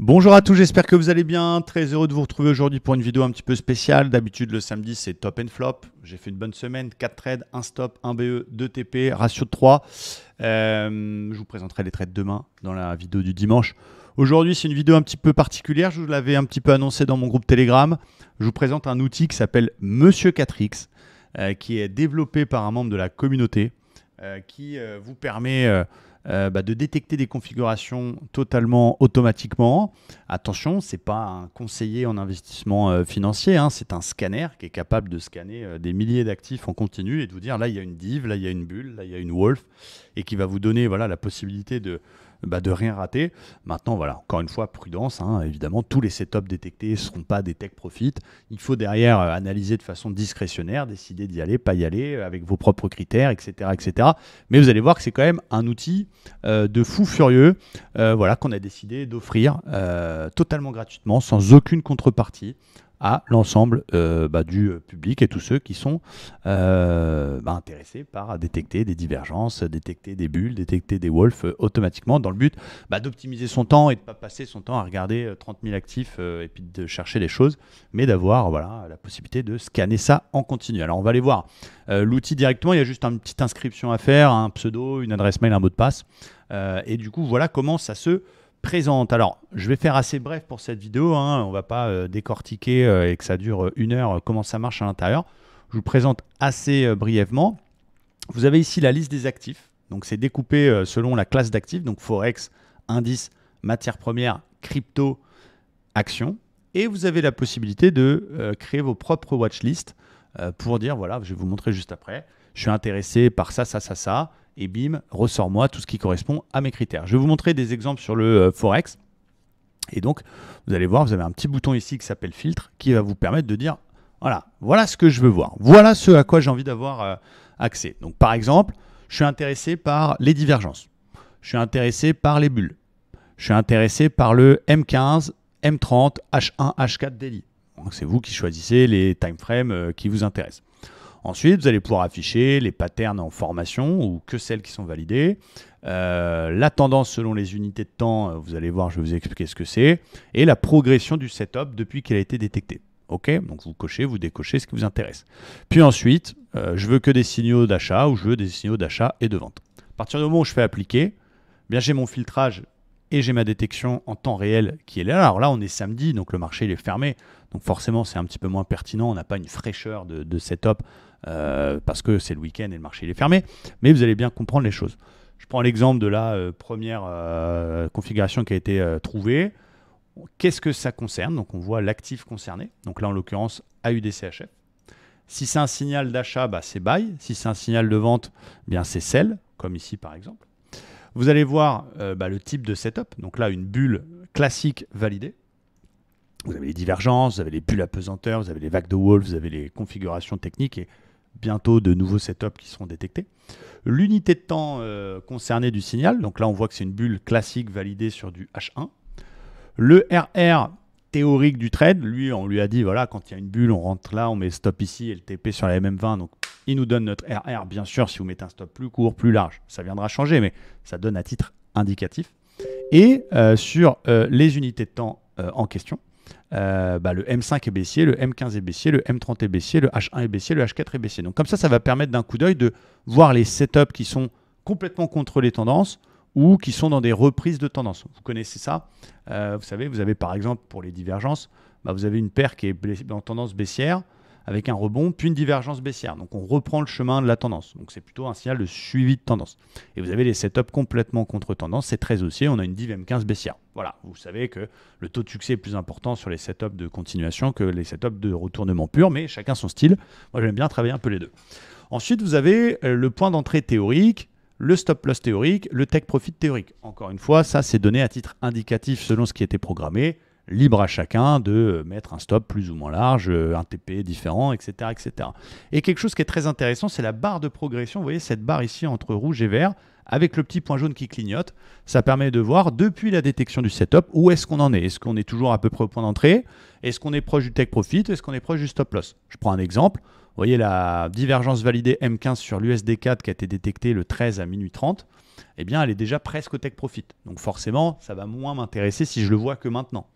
Bonjour à tous, j'espère que vous allez bien. Très heureux de vous retrouver aujourd'hui pour une vidéo un petit peu spéciale. D'habitude, le samedi, c'est top and flop. J'ai fait une bonne semaine, 4 trades, 1 stop, 1 BE, 2 TP, ratio de 3. Je vous présenterai les trades demain dans la vidéo du dimanche. Aujourd'hui, c'est une vidéo un petit peu particulière. Je vous l'avais un petit peu annoncé dans mon groupe Telegram. Je vous présente un outil qui s'appelle Monsieur 4X, qui est développé par un membre de la communauté, qui vous permet de détecter des configurations totalement automatiquement. Attention, ce n'est pas un conseiller en investissement financier, hein, c'est un scanner qui est capable de scanner des milliers d'actifs en continu et de vous dire là il y a une div, là il y a une bulle, là il y a une wolf, et qui va vous donner la possibilité de rien rater. Maintenant, voilà, encore une fois, prudence, hein, évidemment, tous les setups détectés ne seront pas des take profit. Il faut derrière analyser de façon discrétionnaire, décider d'y aller, pas y aller, avec vos propres critères, etc., etc. Mais vous allez voir que c'est quand même un outil de fou furieux qu'on a décidé d'offrir totalement gratuitement, sans aucune contrepartie, à l'ensemble du public et tous ceux qui sont intéressés par détecter des divergences, détecter des bulles, détecter des wolves automatiquement, dans le but d'optimiser son temps et de ne pas passer son temps à regarder 30 000 actifs et puis de chercher des choses, mais d'avoir la possibilité de scanner ça en continu. Alors on va aller voir l'outil directement, il y a juste une petite inscription à faire, un pseudo, une adresse mail, un mot de passe, et du coup voilà comment ça se présente. Alors, je vais faire assez bref pour cette vidéo, hein. On ne va pas décortiquer et que ça dure 1 heure comment ça marche à l'intérieur. Je vous présente assez brièvement. Vous avez ici la liste des actifs. Donc, c'est découpé selon la classe d'actifs, donc Forex, indice, matières premières, crypto, actions. Et vous avez la possibilité de créer vos propres watchlists pour dire, voilà, je vais vous montrer juste après, je suis intéressé par ça, ça, ça, ça. Et bim, ressort-moi tout ce qui correspond à mes critères. Je vais vous montrer des exemples sur le Forex. Et donc, vous allez voir, vous avez un petit bouton ici qui s'appelle filtre, qui va vous permettre de dire, voilà ce que je veux voir. Voilà ce à quoi j'ai envie d'avoir accès. Donc, par exemple, je suis intéressé par les divergences. Je suis intéressé par les bulles. Je suis intéressé par le M15, M30, H1, H4 daily. C'est vous qui choisissez les time frames qui vous intéressent. Ensuite, vous allez pouvoir afficher les patterns en formation ou que celles qui sont validées. La tendance selon les unités de temps, vous allez voir, je vais vous expliquer ce que c'est. Et la progression du setup depuis qu'elle a été détectée. OK, donc vous cochez, vous décochez ce qui vous intéresse. Puis ensuite, je veux que des signaux d'achat ou je veux des signaux d'achat et de vente. À partir du moment où je fais appliquer, bien j'ai mon filtrage et j'ai ma détection en temps réel qui est là. Alors là, on est samedi, donc le marché il est fermé. Donc forcément, c'est un petit peu moins pertinent. On n'a pas une fraîcheur de setup parce que c'est le week-end et le marché il est fermé. Mais vous allez bien comprendre les choses. Je prends l'exemple de la première configuration qui a été trouvée. Qu'est-ce que ça concerne? Donc on voit l'actif concerné. Donc là, en l'occurrence, AUDCHF. Si c'est un signal d'achat, c'est buy. Si c'est un signal de vente, bien c'est sell, comme ici par exemple. Vous allez voir le type de setup. Donc là, une bulle classique validée. Vous avez les divergences, vous avez les bulles à pesanteur, vous avez les vagues de Wolf, vous avez les configurations techniques et bientôt de nouveaux setups qui seront détectés. L'unité de temps concernée du signal. Donc là, on voit que c'est une bulle classique validée sur du H1. Le RR théorique du trade, lui, on lui a dit, voilà, quand il y a une bulle, on rentre là, on met stop ici et le TP sur la MM20. Donc, il nous donne notre RR, bien sûr, si vous mettez un stop plus court, plus large, ça viendra changer, mais ça donne à titre indicatif. Et sur les unités de temps en question, le M5 est baissier, le M15 est baissier, le M30 est baissier, le H1 est baissier, le H4 est baissier. Donc comme ça va permettre d'un coup d'œil de voir les setups qui sont complètement contre les tendances ou qui sont dans des reprises de tendance. Vous connaissez ça, vous savez, vous avez par exemple pour les divergences, vous avez une paire qui est en tendance baissière avec un rebond, puis une divergence baissière. Donc on reprend le chemin de la tendance. Donc c'est plutôt un signal de suivi de tendance. Et vous avez les setups complètement contre tendance, c'est très haussier, on a une div M15 baissière. Voilà, vous savez que le taux de succès est plus important sur les setups de continuation que les setups de retournement pur, mais chacun son style. Moi j'aime bien travailler un peu les deux. Ensuite, vous avez le point d'entrée théorique, le stop loss théorique, le take profit théorique. Encore une fois, ça c'est donné à titre indicatif selon ce qui a été programmé. Libre à chacun de mettre un stop plus ou moins large, un TP différent, etc., etc. Et quelque chose qui est très intéressant, c'est la barre de progression. Vous voyez cette barre ici entre rouge et vert, avec le petit point jaune qui clignote. Ça permet de voir depuis la détection du setup où est-ce qu'on en est. Est-ce qu'on est toujours à peu près au point d'entrée? Est-ce qu'on est proche du take profit? Est-ce qu'on est proche du stop loss? Je prends un exemple. Vous voyez la divergence validée M15 sur l'USD4 qui a été détectée le 13 à minuit 30. eh bien, elle est déjà presque au take profit. Donc forcément, ça va moins m'intéresser si je le vois que maintenant.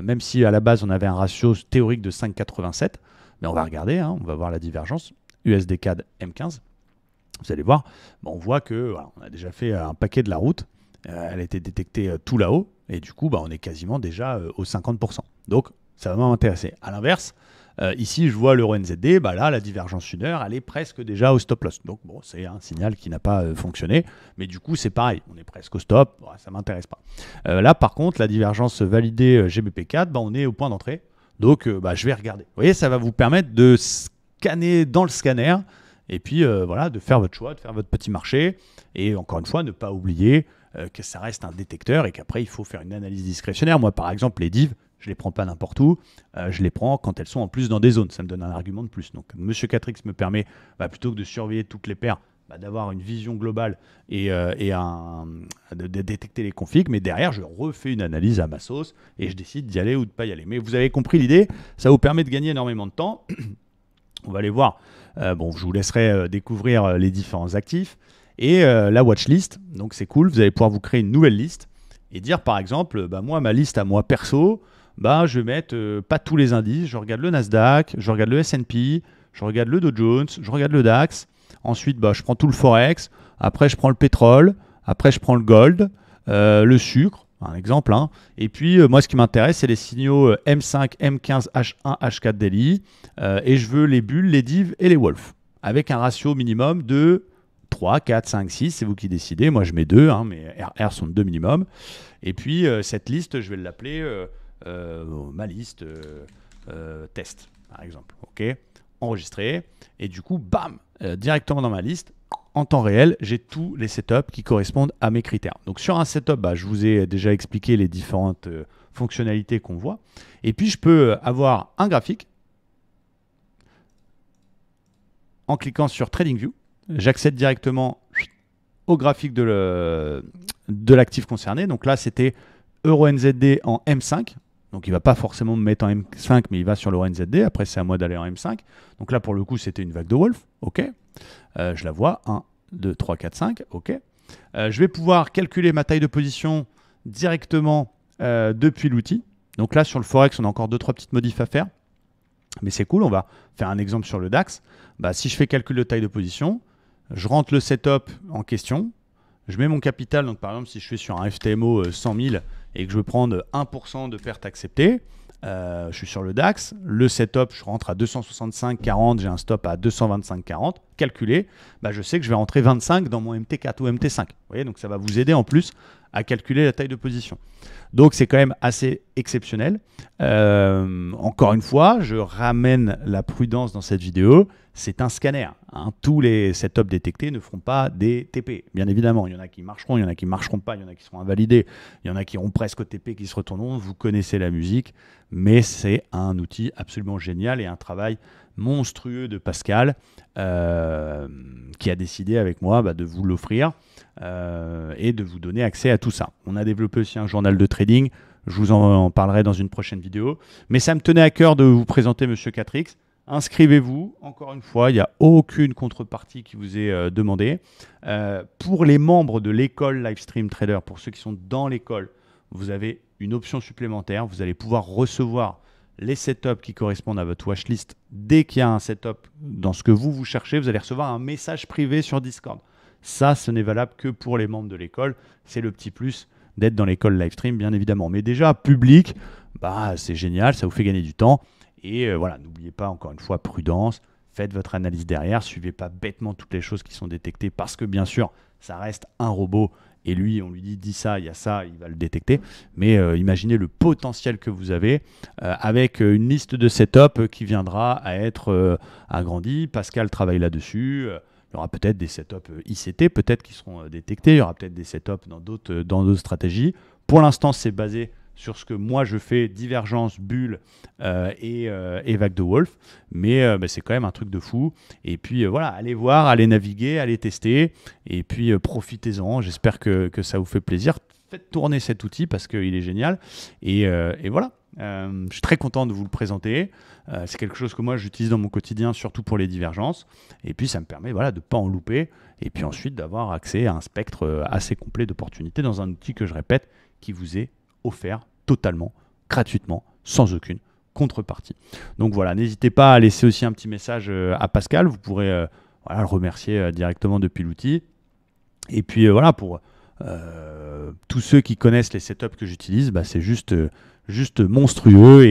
Même si à la base, on avait un ratio théorique de 5,87, mais on va regarder, hein, on va voir la divergence. USD CAD M15, vous allez voir, on voit que voilà, on a déjà fait un paquet de la route, elle a été détectée tout là-haut, et du coup, on est quasiment déjà aux 50%. Donc, ça va m'intéresser. À l'inverse, ici, je vois l'euro NZD, là, la divergence 1 heure, elle est presque déjà au stop loss. Donc, bon, c'est un signal qui n'a pas fonctionné, mais du coup, c'est pareil, on est presque au stop, ça ne m'intéresse pas. Là, par contre, la divergence validée GBP4, on est au point d'entrée, donc je vais regarder. Vous voyez, ça va vous permettre de scanner dans le scanner, et puis voilà, de faire votre choix, de faire votre petit marché, et encore une fois, ne pas oublier que ça reste un détecteur, et qu'après, il faut faire une analyse discrétionnaire. Moi, par exemple, les divs, je ne les prends pas n'importe où, je les prends quand elles sont en plus dans des zones. Ça me donne un argument de plus. Donc, Monsieur 4X me permet, plutôt que de surveiller toutes les paires, d'avoir une vision globale et de détecter les configs. Mais derrière, je refais une analyse à ma sauce et je décide d'y aller ou de ne pas y aller. Mais vous avez compris l'idée, ça vous permet de gagner énormément de temps. On va aller voir. Je vous laisserai découvrir les différents actifs. Et la watchlist, donc c'est cool, vous allez pouvoir vous créer une nouvelle liste et dire par exemple, moi, ma liste à moi perso, je vais mettre pas tous les indices, je regarde le Nasdaq, je regarde le S&P, je regarde le Dow Jones, je regarde le DAX, ensuite je prends tout le Forex, après je prends le pétrole, après je prends le gold, le sucre, un exemple, hein. Et puis moi ce qui m'intéresse c'est les signaux M5, M15, H1, H4 daily, et je veux les bulles, les divs et les wolves, avec un ratio minimum de 3, 4, 5, 6, c'est vous qui décidez, moi je mets 2, hein, mais RR sont de 2 minimum, et puis cette liste je vais l'appeler ma liste test, par exemple. OK, enregistré. Et du coup, bam, directement dans ma liste, en temps réel, j'ai tous les setups qui correspondent à mes critères. Donc sur un setup, je vous ai déjà expliqué les différentes fonctionnalités qu'on voit. Et puis, je peux avoir un graphique. En cliquant sur TradingView, j'accède directement au graphique de l'actif concerné. Donc là, c'était EURNZD en M5. Donc, il ne va pas forcément me mettre en M5, mais il va sur l'euro NZD. Après, c'est à moi d'aller en M5. Donc là, pour le coup, c'était une vague de Wolf. OK. Je la vois. 1, 2, 3, 4, 5. OK. Je vais pouvoir calculer ma taille de position directement depuis l'outil. Donc là, sur le Forex, on a encore 2-3 petites modifs à faire. Mais c'est cool. On va faire un exemple sur le DAX. Si je fais calcul de taille de position, je rentre le setup en question. Je mets mon capital. Donc, par exemple, si je suis sur un FTMO 100 000 et que je veux prendre 1% de perte acceptée, je suis sur le DAX. Le setup, je rentre à 265,40. J'ai un stop à 225,40. Calculé, je sais que je vais rentrer 25 dans mon MT4 ou MT5. Vous voyez, donc ça va vous aider en plus à calculer la taille de position. Donc, c'est quand même assez exceptionnel. Encore une fois, je ramène la prudence dans cette vidéo. C'est un scanner. Hein. Tous les setups détectés ne feront pas des TP. Bien évidemment, il y en a qui marcheront, il y en a qui ne marcheront pas, il y en a qui seront invalidés, il y en a qui auront presque au TP, qui se retourneront. Vous connaissez la musique, mais c'est un outil absolument génial et un travail monstrueux de Pascal qui a décidé avec moi de vous l'offrir et de vous donner accès à tout ça. On a développé aussi un journal de trading. Je vous en parlerai dans une prochaine vidéo. Mais ça me tenait à cœur de vous présenter Monsieur 4X. Inscrivez-vous. Encore une fois, il n'y a aucune contrepartie qui vous est demandée. Pour les membres de l'école Livestream Trader, pour ceux qui sont dans l'école, vous avez une option supplémentaire. Vous allez pouvoir recevoir les setups qui correspondent à votre watchlist. Dès qu'il y a un setup dans ce que vous cherchez, vous allez recevoir un message privé sur Discord. Ça, ce n'est valable que pour les membres de l'école. C'est le petit plus d'être dans l'école Livestream, bien évidemment. Mais déjà, public, c'est génial, ça vous fait gagner du temps. Et voilà, n'oubliez pas, encore une fois, prudence. Faites votre analyse derrière. Suivez pas bêtement toutes les choses qui sont détectées parce que, bien sûr, ça reste un robot. Et lui, on lui dit, dis ça, il y a ça, il va le détecter. Mais imaginez le potentiel que vous avez avec une liste de setup qui viendra à être agrandie. Pascal travaille là-dessus. Il y aura peut-être des setups ICT, peut-être qui seront détectés. Il y aura peut-être des setups dans d'autres stratégies. Pour l'instant, c'est basé sur ce que moi je fais, divergence, bulle et vague de Wolf. Mais c'est quand même un truc de fou. Et puis voilà, allez voir, allez naviguer, allez tester. Et puis profitez-en. J'espère que ça vous fait plaisir. Faites tourner cet outil parce qu'il est génial. Et voilà. Je suis très content de vous le présenter. C'est quelque chose que moi j'utilise dans mon quotidien, surtout pour les divergences. Et puis ça me permet voilà, de ne pas en louper. Et puis ensuite d'avoir accès à un spectre assez complet d'opportunités dans un outil que je répète, qui vous est offert totalement, gratuitement, sans aucune contrepartie. Donc voilà, n'hésitez pas à laisser aussi un petit message à Pascal. Vous pourrez voilà, le remercier directement depuis l'outil. Et puis voilà, pour tous ceux qui connaissent les setups que j'utilise, bah, c'est juste monstrueux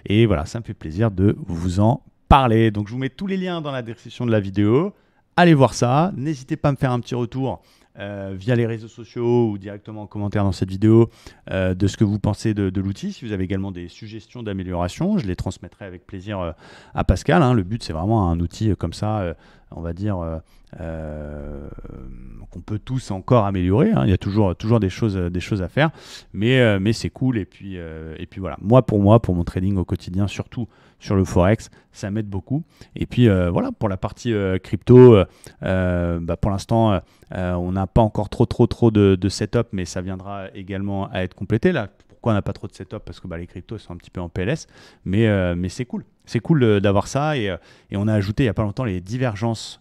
et voilà, ça me fait plaisir de vous en parler. Donc je vous mets tous les liens dans la description de la vidéo. Allez voir ça. N'hésitez pas à me faire un petit retour via les réseaux sociaux ou directement en commentaire dans cette vidéo de ce que vous pensez de l'outil. Si vous avez également des suggestions d'amélioration, je les transmettrai avec plaisir à Pascal. Hein. Le but, c'est vraiment un outil comme ça, on va dire, qu'on peut tous encore améliorer. Hein. Il y a toujours des choses à faire, mais c'est cool. Et puis voilà, pour mon trading au quotidien, surtout sur le Forex, ça m'aide beaucoup. Et puis voilà, pour la partie crypto, bah, pour l'instant, on n'a pas encore trop de setup, mais ça viendra également à être complété. Là, pourquoi on n'a pas trop de setup? Parce que bah, les cryptos sont un petit peu en PLS, mais c'est cool. C'est cool d'avoir ça. Et on a ajouté il n'y a pas longtemps les divergences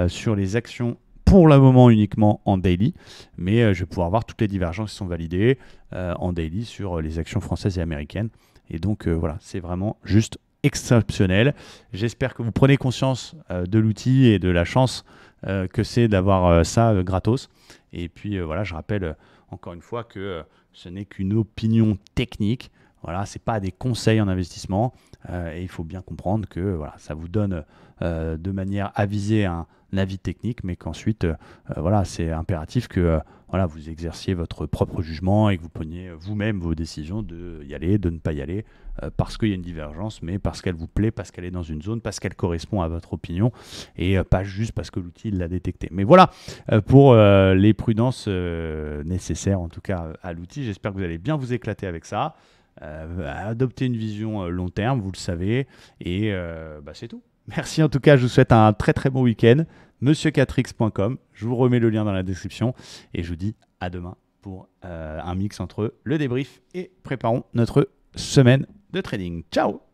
sur les actions, pour le moment uniquement en daily, mais je vais pouvoir voir toutes les divergences qui sont validées en daily sur les actions françaises et américaines. Et donc voilà, c'est vraiment juste exceptionnel. J'espère que vous prenez conscience de l'outil et de la chance que c'est d'avoir ça gratos. Et puis voilà, je rappelle encore une fois que ce n'est qu'une opinion technique. Voilà, ce n'est pas des conseils en investissement et il faut bien comprendre que voilà, ça vous donne de manière avisée un avis technique, mais qu'ensuite, voilà, c'est impératif que voilà, vous exerciez votre propre jugement et que vous preniez vous-même vos décisions de y aller, de ne pas y aller, parce qu'il y a une divergence, mais parce qu'elle vous plaît, parce qu'elle est dans une zone, parce qu'elle correspond à votre opinion, et pas juste parce que l'outil l'a détecté. Mais voilà, pour les prudences nécessaires, en tout cas, à l'outil. J'espère que vous allez bien vous éclater avec ça. Adopter une vision long terme, vous le savez, et bah, c'est tout. Merci en tout cas, je vous souhaite un très très bon week-end. Monsieur4x.com, je vous remets le lien dans la description et je vous dis à demain pour un mix entre le débrief et préparons notre semaine de trading. Ciao!